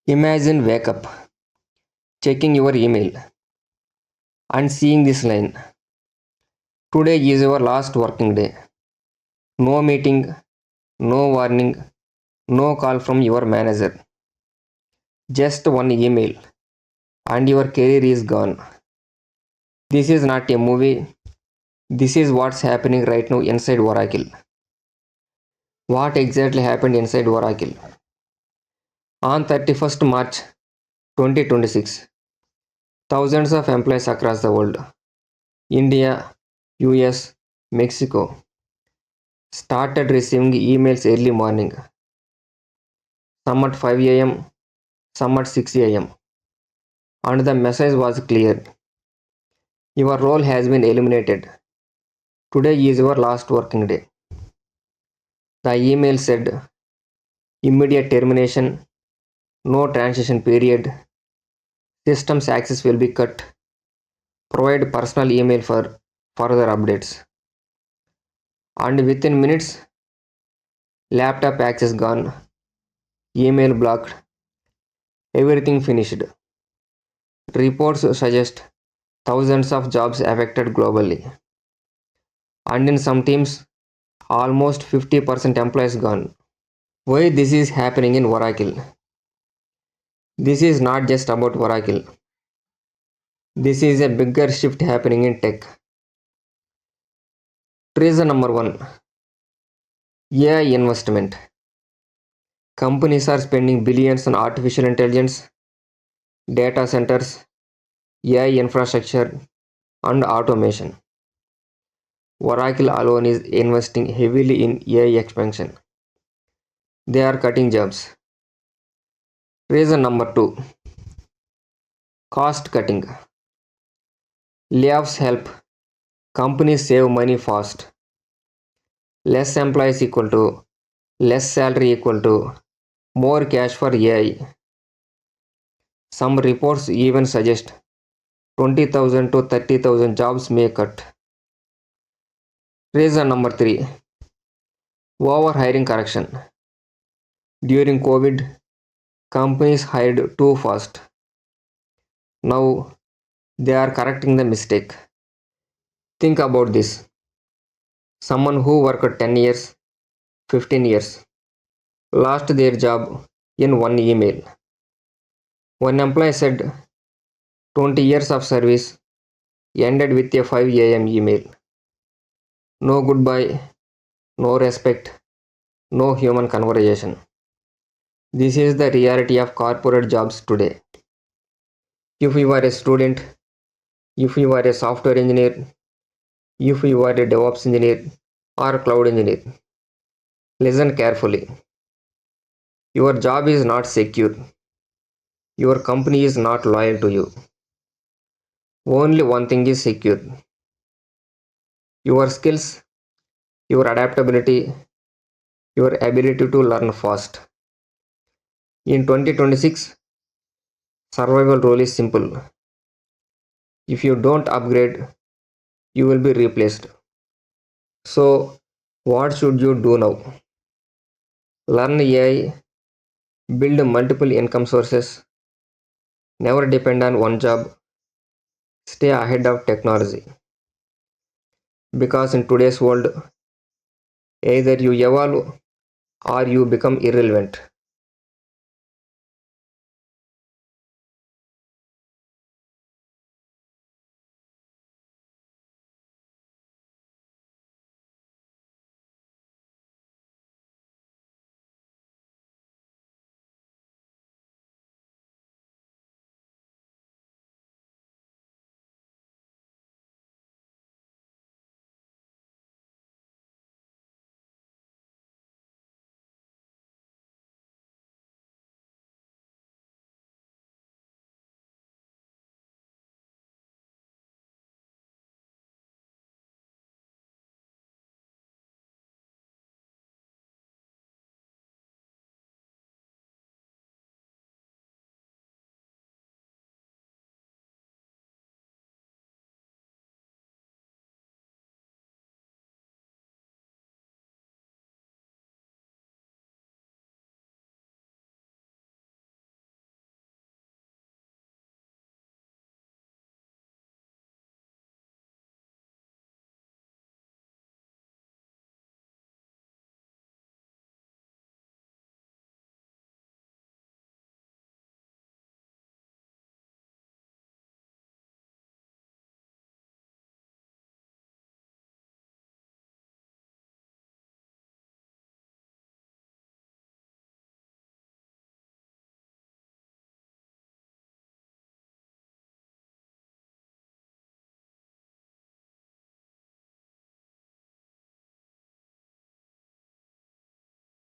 Imagine wake up, checking your email, and seeing this line. Today is your last working day. No meeting, no warning, no call from your manager. Just one email, and your career is gone. This is not a movie. This is what's happening right now inside Oracle. What exactly happened inside Oracle? On 31st March 2026, thousands of employees across the world, India, US, Mexico, started receiving emails early morning, some at 5 am, some at 6 am. And the message was clear. Your role has been eliminated. Today is your last working day. The email said immediate termination, no transition period, systems access will be cut, provide personal email for further updates. And within minutes, laptop access gone, email blocked, everything finished. Reports suggest thousands of jobs affected globally. And in some teams, almost 50% employees gone. Why this is happening in Oracle? This is not just about Oracle. This is a bigger shift happening in tech. Reason number one, AI investment. Companies are spending billions on artificial intelligence, data centers, AI infrastructure, and automation. Oracle alone is investing heavily in AI expansion. They are cutting jobs. Reason number two, cost cutting. Layoffs help companies save money fast. Less employees equal to less salary equal to more cash for AI. Some reports even suggest 20,000 to 30,000 jobs may cut. Reason number three, overhiring correction. During COVID, companies hired too fast. Now they are correcting the mistake. Think about this. Someone who worked 10 years, 15 years, lost their job in one email. One employee said 20 years of service ended with a 5 am email. No goodbye, no respect, no human conversation. This is the reality of corporate jobs today. If you are a student, if you are a software engineer, if you are a DevOps engineer or cloud engineer, listen carefully. Your job is not secure. Your company is not loyal to you. Only one thing is secure: your skills, your adaptability, your ability to learn fast. In 2026, survival rule is simple. If you don't upgrade, you will be replaced. So, what should you do now? Learn AI, build multiple income sources, never depend on one job, stay ahead of technology. Because in today's world, either you evolve or you become irrelevant.